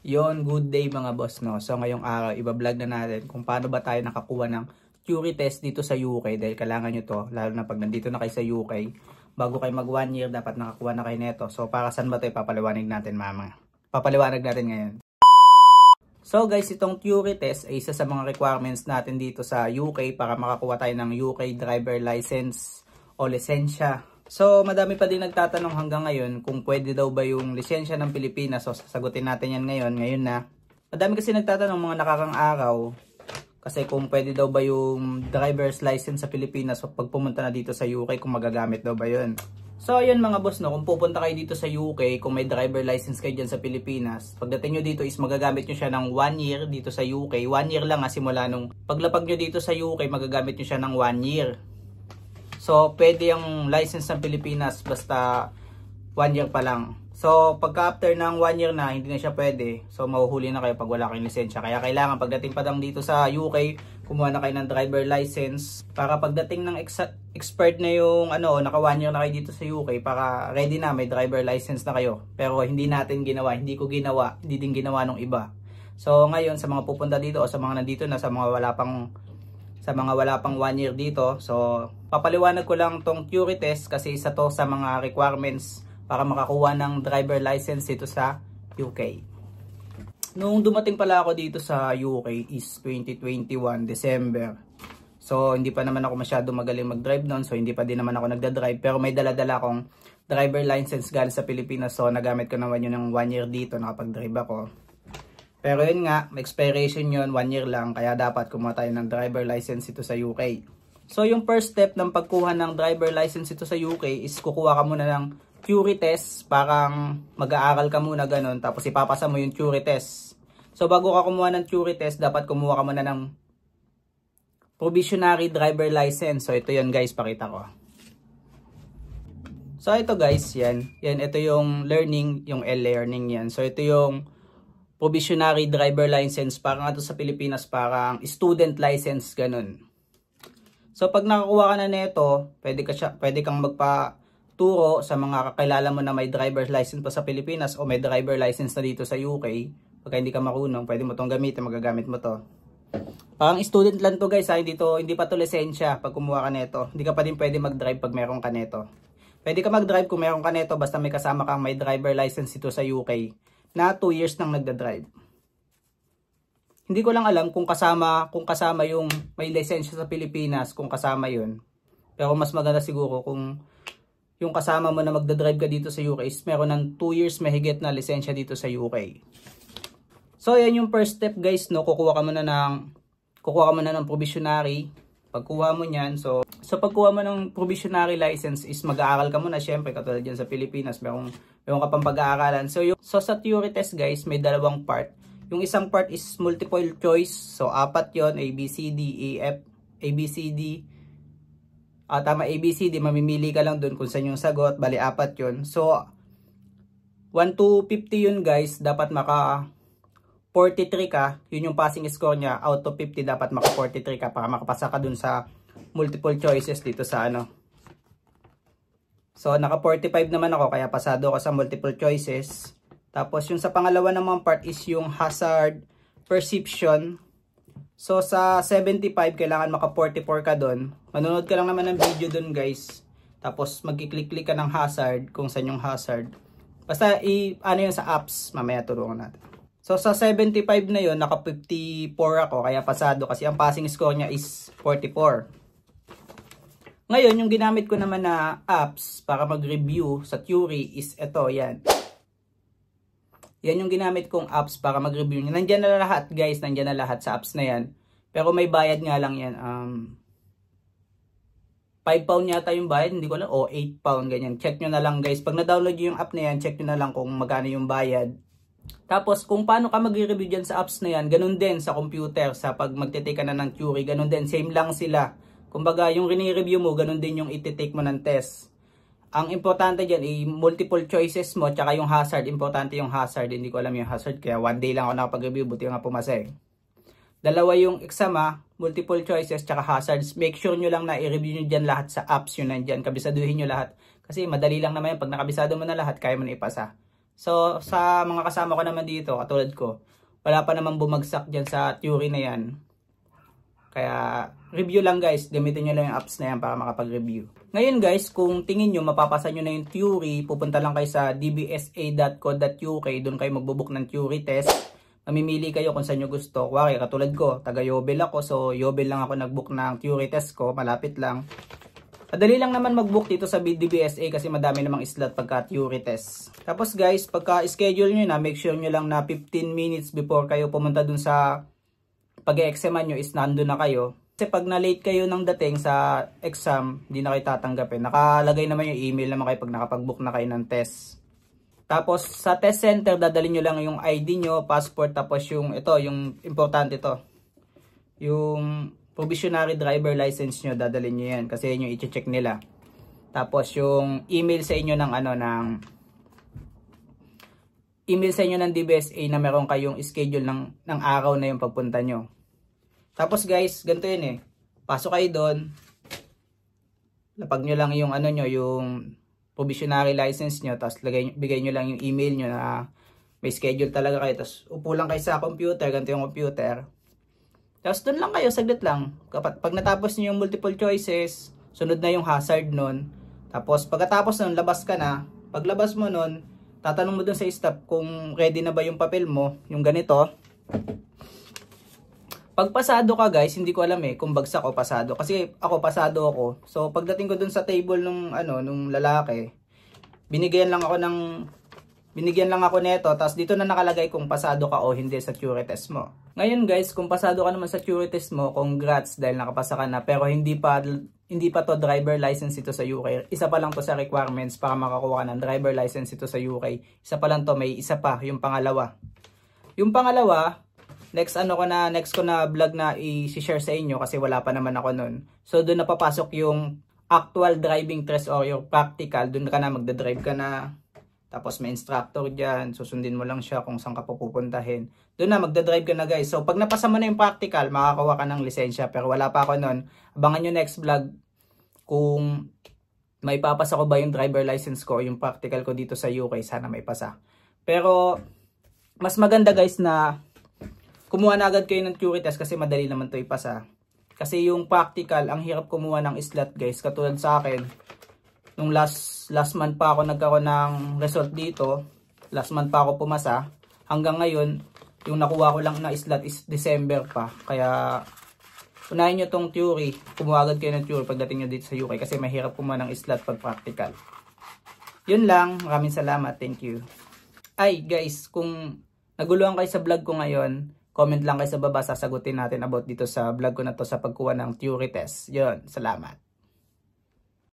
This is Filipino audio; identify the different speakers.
Speaker 1: Yon, good day mga boss, no. So ngayong araw, iba-vlog na natin kung paano ba tayo nakakuha ng theory test dito sa UK dahil kailangan nyo to, lalo na pag nandito na kayo sa UK. Bago kayo mag 1 year, dapat nakakuha na kayo neto. So para saan ba ito papaliwanag natin Papaliwanag natin ngayon. So guys, itong theory test ay isa sa mga requirements natin dito sa UK para makakuha tayo ng UK driver license o lisensya. So, madami pa din nagtatanong hanggang ngayon kung pwede daw ba yung lisensya ng Pilipinas. So, sasagutin natin yan ngayon na. Madami kasi nagtatanong mga nakakang araw kasi kung pwede daw ba yung driver's license sa Pilipinas so, pag pumunta na dito sa UK, kung magagamit daw ba yun. So, ayun mga boss, no, kung pupunta kayo dito sa UK, kung may driver license kayo dyan sa Pilipinas, pagdating nyo dito is magagamit nyo siya ng 1 year dito sa UK. 1 year lang simula nung paglapag nyo dito sa UK, magagamit nyo siya ng 1 year. So, pwede yung license ng Pilipinas basta 1 year pa lang. So, pagka after ng 1 year na, hindi na siya pwede. So, mahuhuli na kayo pag wala kayong lisensya. Kaya kailangan pagdating pa lang dito sa UK, kumuha na kayo ng driver license. Para pagdating ng expert na yung naka 1 year na kayo dito sa UK, para ready na, may driver license na kayo. Pero hindi natin ginawa, hindi ko ginawa, hindi din ginawa ng iba. So, ngayon sa mga pupunta dito o sa mga nandito na, sa mga wala pang 1 year dito. So, papaliwanag ko lang tong theory test kasi isa to sa mga requirements para makakuha ng driver license dito sa UK. Nung dumating pala ako dito sa UK is 2021 December. So, hindi pa naman ako masyado magaling mag-drive noon. So, hindi pa din naman ako nagda-drive. Pero may dala-dala akong driver license galing sa Pilipinas. So, nagamit ko naman yun ng 1 year dito. Nakapag-drive ako. Pero yun nga, expiration yun, 1 year lang. Kaya dapat kumuha tayo ng driver license ito sa UK. So yung first step ng pagkuha ng driver license ito sa UK is kukuha ka muna ng theory test. Parang mag-aaral ka muna ganun. Tapos ipapasa mo yung theory test. So bago ka kumuha ng theory test, dapat kumuha ka muna ng provisionary driver license. So ito yun guys, pakita ko. So ito guys, yan. Ito yung learning, yung L-learning yan. So ito yung provisionary driver license, parang ito sa Pilipinas, parang student license, ganun. So, pag nakakuha ka na nito, pwede kang magpaturo sa mga kakilala mo na may driver's license pa sa Pilipinas o may driver license na dito sa UK. Pagka hindi ka marunong, pwede mo itong gamitin, magagamit mo to. Parang student lang to guys, hindi pa to lisensya pag kumuha ka nito. Hindi ka pa din pwede mag-drive pag meron ka nito. Pwede ka mag-drive kung meron ka nito, basta may kasama kang may driver license dito sa UK. Na 2 years nang nagda-drive. Hindi ko lang alam kung kasama yung may lisensya sa Pilipinas, kung kasama yun. Pero mas maganda siguro kung yung kasama mo na magda-drive ka dito sa UK is meron ng 2 years mahigit na lisensya dito sa UK. So yan yung first step guys, no, kukuha ka muna ng provisionary. Pagkuha mo niyan, so pagkuha mo ng provisionary license is mag-aaral ka muna, syempre katulad dyan sa Pilipinas, meron ka pang pag-aaralan. So sa theory test guys, may dalawang part. Yung isang part is multiple choice. So 4 yon, A, B, C, D, E, F, A, B, C, D. Tama, A, B, C, D, mamimili ka lang dun kung saan yung sagot, bali 4 yon. So 1 to 50 yun guys, dapat maka 43 ka, yun yung passing score niya. Out of 50 dapat maka 43 ka para makapasa ka dun sa multiple choices dito sa So naka 45 naman ako kaya pasado ako sa multiple choices. Tapos yung sa pangalawa naman part is yung hazard perception. So sa 75 kailangan maka 44 ka dun. Manonood ka lang naman ng video dun guys. Tapos magki-click-click ka ng hazard kung saan yung hazard. Basta yun sa apps, mamaya turuan natin. So sa 75 na yon, naka 54 ako kaya pasado kasi ang passing score niya is 44. Ngayon, yung ginamit ko naman na apps para mag-review sa theory is ito, yan. Yan yung ginamit kong apps para mag-review. Nandiyan na lahat guys, nandiyan na lahat sa apps na yan. Pero may bayad nga lang yan. 5 pound yata yung bayad, hindi ko alam, o 8 pound ganyan. Check nyo na lang guys. Pag na-download nyo yung app na yan, check nyo na lang kung magkano yung bayad. Tapos kung paano ka magre-review dyan sa apps na yan, ganun din sa computer, sa pag magtitake ka na ng theory, ganun din, same lang sila. Kumbaga yung rini-review mo, ganun din yung ititake mo ng test. Ang importante dyan ay multiple choices mo, tsaka yung hazard, importante yung hazard, hindi ko alam yung hazard, kaya 1 day lang ako nakapag-review, buti nga pumasa eh. Dalawa yung exam multiple choices, tsaka hazards, make sure nyo lang na i-review nyo dyan lahat sa apps yun nandyan, kabisaduhin nyo lahat. Kasi madali lang naman yan, pag nakabisado mo na lahat, kaya mo na ipasa. So, sa mga kasama ko naman dito, katulad ko, wala pa naman bumagsak dyan sa theory na yan. Kaya, review lang guys. Gamitin nyo lang yung apps na yan para makapag-review. Ngayon guys, kung tingin nyo, mapapasa nyo na yung theory, pupunta lang kayo sa dbsa.co.uk. Doon kayo magbubook ng theory test. Mamimili kayo kung saan nyo gusto. Kuwari, katulad ko, taga Yobel ako. So, Yobel lang ako nagbook ng theory test ko. Malapit lang. Madali lang naman mag-book dito sa DBSA kasi madami namang slot pagka theory test. Tapos guys, pagka-schedule nyo na, make sure nyo lang na 15 minutes before kayo pumunta dun sa pag-e-examan nyo is nandun na kayo. Kasi pag na-late kayo ng dating sa exam, hindi na kayo tatanggapin. Nakalagay naman yung email naman kayo pag nakapag-book na kayo ng test. Tapos sa test center, dadalhin nyo lang yung ID nyo, passport, tapos yung ito, yung importante ito. Yung provisionary driver license nyo, dadalhin nyo yan kasi yun yung i-check nila. Tapos yung email sa inyo ng email sa inyo ng DBSA na meron kayong schedule ng araw na yung pagpunta nyo. Tapos guys, ganito yun pasok kayo doon, lapag nyo lang yung yung provisionary license nyo, tapos bigay nyo lang yung email nyo na may schedule talaga kayo, tapos upo lang kayo sa computer, ganito yung computer. Tapos doon lang kayo, saglit lang. Pag natapos niyo yung multiple choices, sunod na yung hazard nun. Tapos pagkatapos nun, labas ka na. Paglabas mo nun, tatanong mo dun sa staff kung ready na ba yung papel mo, yung ganito. Pag pasado ka guys, hindi ko alam kung bagsak o pasado. Kasi ako, pasado ako. So pagdating ko dun sa table nung lalaki, binigyan lang ako neto, tapos dito na nakalagay kung pasado ka o hindi sa theory test mo. Ngayon guys, kung pasado ka naman sa theory test mo, congrats dahil nakapasa ka na. Pero hindi pa to driver license ito sa UK. Isa pa lang to sa requirements para makakuha ka ng driver license ito sa UK. Isa pa lang to, may isa pa, yung pangalawa. Yung pangalawa, next ko na vlog na i-share sa inyo kasi wala pa naman ako nun. So doon na papasok yung actual driving test or yung practical. Doon ka na magdadrive ka na. Tapos may instructor dyan, susundin mo lang siya kung saan ka pupuntahin. Doon na, magdadrive ka na guys. So pag napasa mo na yung practical, makakakuha ka ng lisensya. Pero wala pa ako nun. Abangan nyo next vlog kung may papasa ko ba yung driver license ko, yung practical ko dito sa UK. Sana may pasa. Pero mas maganda guys na kumuha na agad kayo ng theory test kasi madali naman to ipasa. Kasi yung practical, ang hirap kumuha ng slot guys. Katulad sa akin, nung last month pa ako nagkaroon ng result dito, last month pa ako pumasa, hanggang ngayon yung nakuha ko lang na slot is December pa. Kaya unahin nyo tong theory, kumuha agad kayo ng theory pagdating nyo dito sa UK kasi mahirap kumuha ng slot pag practical. Yun lang, maraming salamat, thank you. Ay guys, kung naguluhan kayo sa vlog ko ngayon, comment lang kayo sa baba, sasagutin natin about dito sa vlog ko na to sa pagkuha ng theory test. Yun, salamat.